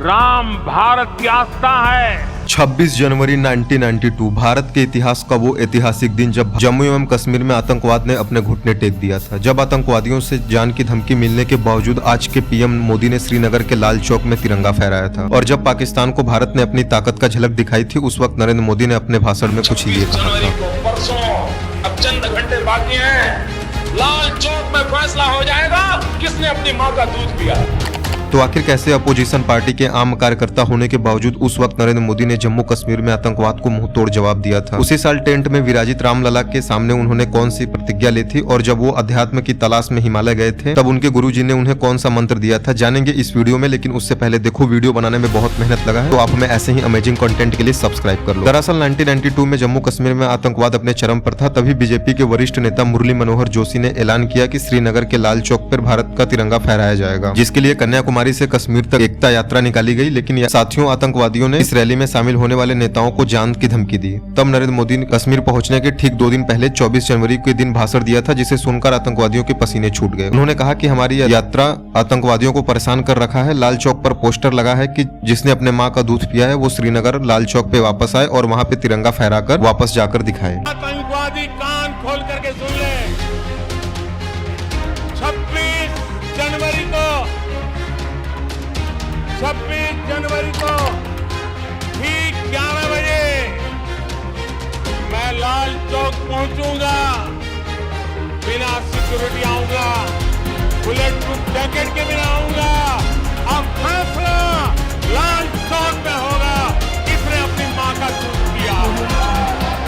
राम भारत की आस्था है। 26 जनवरी 1992 भारत के इतिहास का वो ऐतिहासिक दिन जब जम्मू एवं कश्मीर में आतंकवाद ने अपने घुटने टेक दिया था। जब आतंकवादियों से जान की धमकी मिलने के बावजूद आज के पीएम मोदी ने श्रीनगर के लाल चौक में तिरंगा फहराया था। और जब पाकिस्तान को भारत ने अपनी ताकत का झलक दिखाई थी, उस वक्त नरेंद्र मोदी ने अपने भाषण में कुछ ये कहा था। परसों अब चंद घंटे बाकी हैं, लाल चौक में फैसला हो जाएगा किसने अपनी माँ का दूध पिया। तो आखिर कैसे अपोजिशन पार्टी के आम कार्यकर्ता होने के बावजूद उस वक्त नरेंद्र मोदी ने जम्मू कश्मीर में आतंकवाद को मुंह तोड़ जवाब दिया था। उसी साल टेंट में विराजित रामलला के सामने उन्होंने कौन सी प्रतिज्ञा ली थी, और जब वो अध्यात्म की तलाश में हिमालय गए थे तब उनके गुरुजी ने उन्हें कौन सा मंत्र दिया था, जानेंगे इस वीडियो में। लेकिन उससे पहले देखो, वीडियो बनाने में बहुत मेहनत लगा है, तो आप हमें ऐसे ही अमेजिंग कंटेंट के लिए सब्सक्राइब कर लो। दरअसल 1992 में जम्मू कश्मीर में आतंकवाद अपने चरम पर था। तभी बीजेपी के वरिष्ठ नेता मुरली मनोहर जोशी ने ऐलान किया कि श्रीनगर के लाल चौक पर भारत का तिरंगा फहराया जाएगा, जिसके लिए कन्याकुमारी से कश्मीर तक एकता यात्रा निकाली गई। लेकिन साथियों, आतंकवादियों ने इस रैली में शामिल होने वाले नेताओं को जान की धमकी दी। तब नरेंद्र मोदी ने कश्मीर पहुंचने के ठीक 2 दिन पहले 24 जनवरी के दिन भाषण दिया था, जिसे सुनकर आतंकवादियों के पसीने छूट गए। उन्होंने कहा कि हमारी यात्रा आतंकवादियों को परेशान कर रखा है। लाल चौक पर पोस्टर लगा है कि जिसने अपने माँ का दूध पिया है वो श्रीनगर लाल चौक पे वापस आए और वहाँ पे तिरंगा फहराकर वापस जाकर दिखाए। आतंकवादी कान खोल करके सुन ले, 26 जनवरी को ठीक 11 बजे मैं लाल चौक पहुंचूंगा। बिना सिक्योरिटी आऊंगा, बुलेट प्रूफ जैकेट के बिना आऊंगा। अब फैसला लाल चौक में होगा किसने अपनी मां का दूध पिया।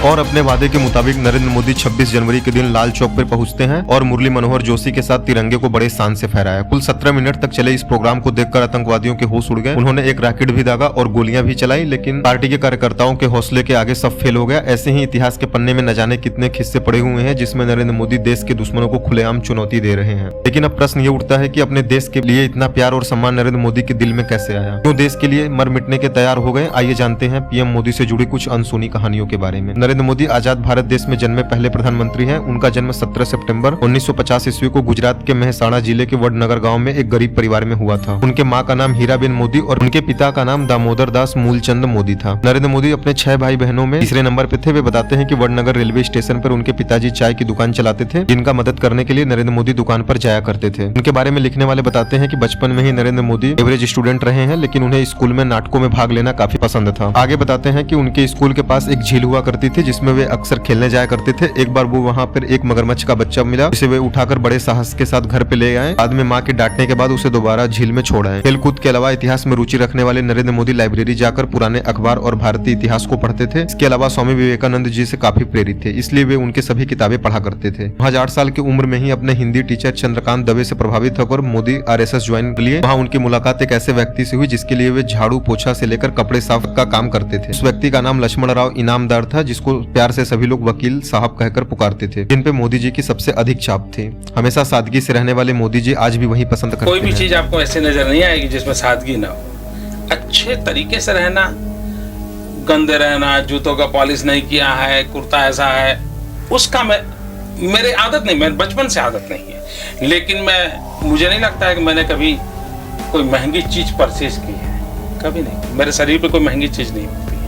और अपने वादे के मुताबिक नरेंद्र मोदी 26 जनवरी के दिन लाल चौक पर पहुंचते हैं और मुरली मनोहर जोशी के साथ तिरंगे को बड़े शान से फहराया। कुल 17 मिनट तक चले इस प्रोग्राम को देखकर आतंकवादियों के होश उड़ गए। उन्होंने एक रॉकेट भी दागा और गोलियां भी चलाई, लेकिन पार्टी के कार्यकर्ताओं के हौसले के आगे सब फेल हो गया। ऐसे ही इतिहास के पन्ने में न जाने कितने किस्से पड़े हुए हैं जिसमें नरेंद्र मोदी देश के दुश्मनों को खुलेआम चुनौती दे रहे हैं। लेकिन अब प्रश्न ये उठता है कि अपने देश के लिए इतना प्यार और सम्मान नरेंद्र मोदी के दिल में कैसे आया, क्यों देश के लिए मर मिटने के तैयार हो गए। आइए जानते हैं पीएम मोदी से जुड़ी कुछ अनसुनी कहानियों के बारे में। नरेंद्र मोदी आजाद भारत देश में जन्मे पहले प्रधानमंत्री हैं। उनका जन्म 17 सितंबर 1950 ईस्वी को गुजरात के मेहसाणा जिले के वडनगर गांव में एक गरीब परिवार में हुआ था। उनके मां का नाम हीराबेन मोदी और उनके पिता का नाम दामोदर दास मूलचंद मोदी था। नरेंद्र मोदी अपने 6 भाई बहनों में तीसरे नंबर पे थे। वे बताते हैं कि वडनगर रेलवे स्टेशन पर उनके पिताजी चाय की दुकान चलाते थे, जिनका मदद करने के लिए नरेंद्र मोदी दुकान पर जाया करते थे। उनके बारे में लिखने वाले बताते हैं कि बचपन में ही नरेंद्र मोदी एवरेज स्टूडेंट रहे हैं, लेकिन उन्हें स्कूल में नाटकों में भाग लेना काफी पसंद था। आगे बताते हैं कि उनके स्कूल के पास एक झील हुआ करती थी जिसमें वे अक्सर खेलने जाया करते थे। एक बार वो वहाँ पर एक मगरमच्छ का बच्चा मिला, जिसे वे उठाकर बड़े साहस के साथ घर पे ले आए। बाद में माँ के डांटने के बाद उसे दोबारा झील में छोड़ आए। खेलकूद के अलावा इतिहास में रुचि रखने वाले नरेंद्र मोदी लाइब्रेरी जाकर पुराने अखबार और भारतीय इतिहास को पढ़ते थे। इसके अलावा स्वामी विवेकानंद जी से काफी प्रेरित थे, इसलिए वे उनके सभी किताबें पढ़ा करते थे। 8 साल की उम्र में ही अपने हिंदी टीचर चंद्रकांत दवे से प्रभावित होकर मोदी RSS ज्वाइन कर लिए। वहाँ उनकी मुलाकात एक ऐसे व्यक्ति से हुई जिसके लिए वे झाड़ू पोछा से लेकर कपड़े साफ का काम करते थे। उस व्यक्ति का नाम लक्ष्मण राव इनामदार था, जिसको प्यार से सभी लोग वकील साहब कहकर पुकारते थे, जिन पे मोदी जी की सबसे अधिक छाप थी। हमेशा सादगी से रहने वाले मोदी जी आज भी वही पसंद करते हैं। कोई भी चीज आपको ऐसे नजर नहीं आएगी जिसमें सादगी ना हो। अच्छे तरीके से रहना, गंदे रहना, जूतों का पॉलिश नहीं किया है, कुर्ता ऐसा है, उसका मेरे आदत नहीं, मैं बचपन से आदत नहीं है। लेकिन मुझे नहीं लगता है कि मैंने कभी कोई महंगी चीज परचेज की है, कभी नहीं। मेरे शरीर पे कोई महंगी चीज नहीं होती है,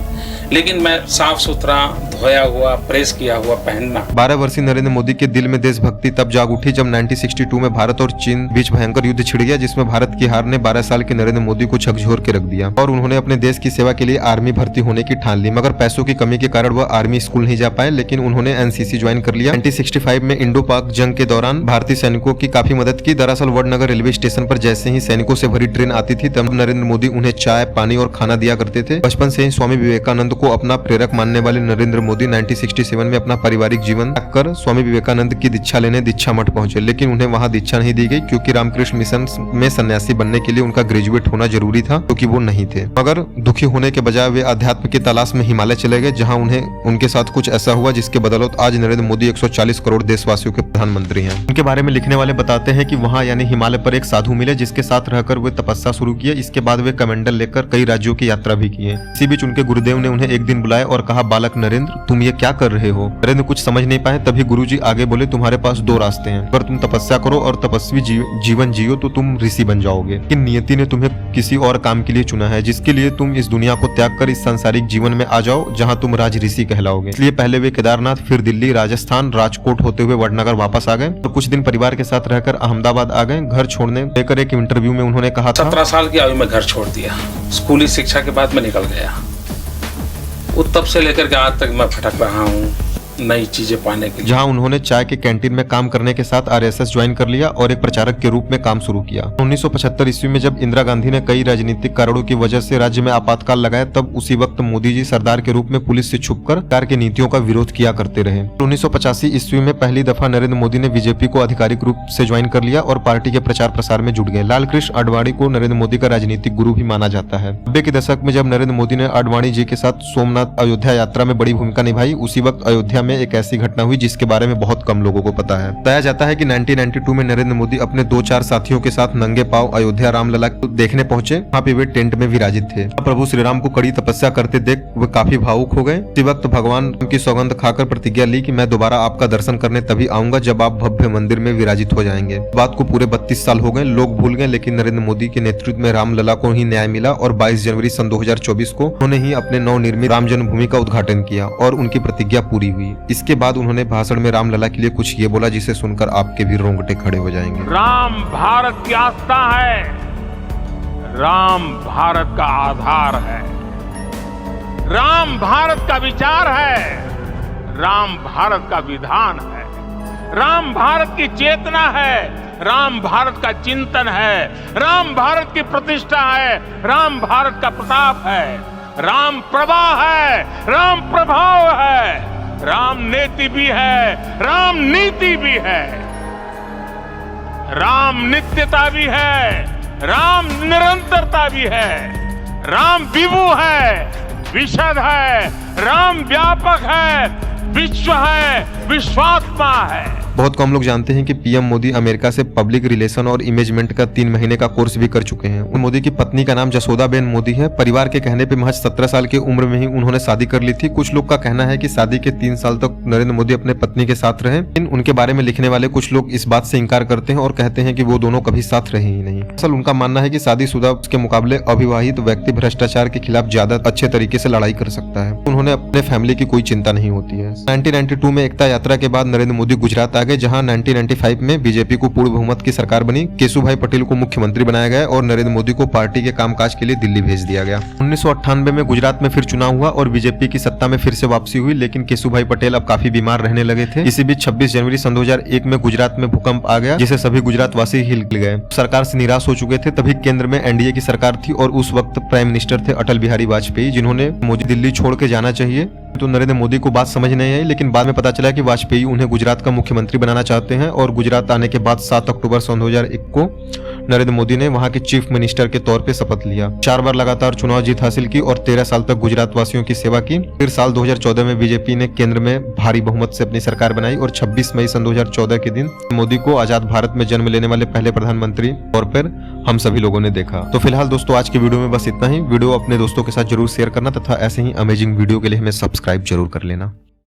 लेकिन मैं साफ सुथरा, धोया हुआ, प्रेस किया हुआ पहनना। 12 वर्षीय नरेंद्र मोदी के दिल में देशभक्ति तब जाग उठी जब 1962 में भारत और चीन बीच भयंकर युद्ध छिड़ गया, जिसमें भारत की हार ने 12 साल के नरेंद्र मोदी को झकझोर के रख दिया और उन्होंने अपने देश की सेवा के लिए आर्मी भर्ती होने की ठान ली। मगर पैसों की कमी के कारण वह आर्मी स्कूल नहीं जा पाए, लेकिन उन्होंने NCC ज्वाइन कर लिया। 1965 में इंडो पाक जंग के दौरान भारतीय सैनिकों की काफी मदद की। दरअसल वडनगर रेलवे स्टेशन पर जैसे ही सैनिकों से भरी ट्रेन आती थी, तब नरेंद्र मोदी उन्हें चाय, पानी और खाना दिया करते थे। बचपन से ही स्वामी विवेकानंद को अपना प्रेरक मानने वाले नरेंद्र मोदी 1967 में अपना पारिवारिक जीवन त्याग कर स्वामी विवेकानंद की दीक्षा लेने दीक्षा मठ पहुंचे, लेकिन उन्हें वहां दीक्षा नहीं दी गई क्योंकि रामकृष्ण मिशन में सन्यासी बनने के लिए उनका ग्रेजुएट होना जरूरी था, क्योंकि वो नहीं थे। मगर दुखी होने के बजाय वे अध्यात्म की तलाश में हिमालय चले गए, जहां उन्हें उनके साथ कुछ ऐसा हुआ जिसके बदौलत आज नरेंद्र मोदी 140 करोड़ देशवासियों के प्रधानमंत्री हैं। उनके बारे में लिखने वाले बताते हैं कि वहाँ यानी हिमालय पर एक साधु मिले जिसके साथ रहकर वे तपस्या शुरू किए। इसके बाद वे कमंडल लेकर कई राज्यों की यात्रा भी किए। इसी बीच उनके गुरुदेव ने उन्हें एक दिन बुलाया और कहा, बालक नरेंद्र, तुम ये क्या कर रहे हो? नरेंद्र कुछ समझ नहीं पाए। तभी गुरुजी आगे बोले, तुम्हारे पास दो रास्ते हैं। अगर तुम तपस्या करो और तपस्वी जीवन जियो तो तुम ऋषि बन जाओगे, लेकिन नियति ने तुम्हें किसी और काम के लिए चुना है, जिसके लिए तुम इस दुनिया को त्याग कर इस सांसारिक जीवन में आ जाओ जहाँ तुम राज ऋषि कहलाओगे। इसलिए पहले वे केदारनाथ, फिर दिल्ली, राजस्थान, राजकोट होते हुए वडनगर वापस आ गए और कुछ दिन परिवार के साथ रहकर अहमदाबाद आ गए। घर छोड़ने लेकर एक इंटरव्यू में उन्होंने कहा था, 17 साल की आयु में घर छोड़ दिया। स्कूली शिक्षा के बाद मैं निकल गया। तब से लेकर के आज तक मैं भटक रहा हूँ नई चीजें पाने के लिए। जहां उन्होंने चाय के कैंटीन में काम करने के साथ आरएसएस ज्वाइन कर लिया और एक प्रचारक के रूप में काम शुरू किया। 1975 ईस्वी में जब इंदिरा गांधी ने कई राजनीतिक कारणों की वजह से राज्य में आपातकाल लगाया, तब उसी वक्त मोदी जी सरदार के रूप में पुलिस से छुपकर सरकार की नीतियों का विरोध किया करते रहे। 1985 ईस्वी में पहली दफा नरेंद्र मोदी ने बीजेपी को आधिकारिक रूप से ज्वाइन कर लिया और पार्टी के प्रचार प्रसार में जुट गए। लाल कृष्ण आडवाणी को नरेंद्र मोदी का राजनीतिक गुरु भी माना जाता है। 90 के दशक में जब नरेंद्र मोदी ने आडवाणी जी के साथ सोमनाथ अयोध्या यात्रा में बड़ी भूमिका निभाई, उसी वक्त अयोध्या में एक ऐसी घटना हुई जिसके बारे में बहुत कम लोगों को पता है। बताया जाता है कि 1992 में नरेंद्र मोदी अपने 2-4 साथियों के साथ नंगे पांव अयोध्या रामलला को देखने पहुंचे। वहां पे वे टेंट में विराजित थे। प्रभु श्री राम को कड़ी तपस्या करते देख वे काफी भावुक हो गए। इसी वक्त भगवान की सौगंध खाकर प्रतिज्ञा ली कि मैं दोबारा आपका दर्शन करने तभी आऊंगा जब आप भव्य मंदिर में विराजित हो जाएंगे। बात को पूरे 32 साल हो गए, लोग भूल गए, लेकिन नरेंद्र मोदी के नेतृत्व में रामलला को ही न्याय मिला और 22 जनवरी सन 2024 को उन्होंने ही अपने नवनिर्मित राम जन्मभूमि का उद्घाटन किया और उनकी प्रतिज्ञा पूरी हुई। इसके बाद उन्होंने भाषण में रामलला के लिए कुछ ये बोला जिसे सुनकर आपके भी रोंगटे खड़े हो जाएंगे। राम भारत की आस्था है, राम भारत का आधार है, राम भारत का विचार है, राम भारत का विधान है, राम भारत की चेतना है, राम भारत का चिंतन है, राम भारत की प्रतिष्ठा है, राम भारत का प्रताप है, राम प्रवाह है, राम प्रभाव है, राम नीति भी है, राम नीति भी है, राम नित्यता भी है, राम निरंतरता भी है, राम विभु है, विशद है, राम व्यापक है, विश्व है, विश्वात्मा है। बहुत कम लोग जानते हैं कि पीएम मोदी अमेरिका से पब्लिक रिलेशन और इमेजमेंट का 3 महीने का कोर्स भी कर चुके हैं। मोदी की पत्नी का नाम जसोदाबेन मोदी है। परिवार के कहने पे महज 17 साल की उम्र में ही उन्होंने शादी कर ली थी। कुछ लोग का कहना है कि शादी के 3 साल तक नरेंद्र मोदी अपने पत्नी के साथ रहे। लेकिन उनके बारे में लिखने वाले कुछ लोग इस बात से इनकार करते हैं और कहते हैं कि वो दोनों कभी साथ रहे ही नहीं। असल उनका मानना है कि शादीशुदा के मुकाबले अविवाहित व्यक्ति भ्रष्टाचार के खिलाफ ज्यादा अच्छे तरीके से लड़ाई कर सकता है। उन्होंने अपने फैमिली की कोई चिंता नहीं होती है। 1992 में एकता यात्रा के बाद नरेंद्र मोदी गुजरात आ गए, जहाँ 1995 में बीजेपी को पूर्ण बहुमत की सरकार बनी। केशुभाई पटेल को मुख्यमंत्री बनाया गया और नरेंद्र मोदी को पार्टी के कामकाज के लिए दिल्ली भेज दिया गया। 1998 में गुजरात में फिर चुनाव हुआ और बीजेपी की सत्ता में फिर से वापसी हुई, लेकिन केशुभाई पटेल अब काफी बीमार रहने लगे थे। इसी बीच 26 जनवरी सन 2001 में गुजरात में भूकंप आ गया, जिसे सभी गुजरातवासी हिल गए। सरकार से निराश हो चुके थे। तभी केंद्र में एनडीए की सरकार थी और उस वक्त प्राइम मिनिस्टर थे अटल बिहारी वाजपेयी, जिन्होंने मोदी दिल्ली छोड़ के जाना चाहिए। तो नरेंद्र मोदी को बात समझ नहीं आई, लेकिन बाद में पता चला कि वाजपेयी उन्हें गुजरात का मुख्यमंत्री बनाना चाहते हैं और गुजरात आने के बाद 7 अक्टूबर सन 2001 को नरेंद्र मोदी ने वहां के चीफ मिनिस्टर के तौर पे शपथ लिया। 4 बार लगातार चुनाव जीत हासिल की और 13 साल तक गुजरात वासियों की सेवा की। फिर साल 2014 में बीजेपी ने केंद्र में भारी बहुमत से अपनी सरकार बनाई और 26 मई सन 2014 के दिन मोदी को आजाद भारत में जन्म लेने वाले पहले प्रधानमंत्री तौर पर हम सभी लोगों ने देखा। तो फिलहाल दोस्तों आज की वीडियो में बस इतना ही। वीडियो अपने दोस्तों के साथ जरूर शेयर करना तथा ऐसे ही अमेजिंग वीडियो के लिए हमें सब्सक्राइब जरूर कर लेना।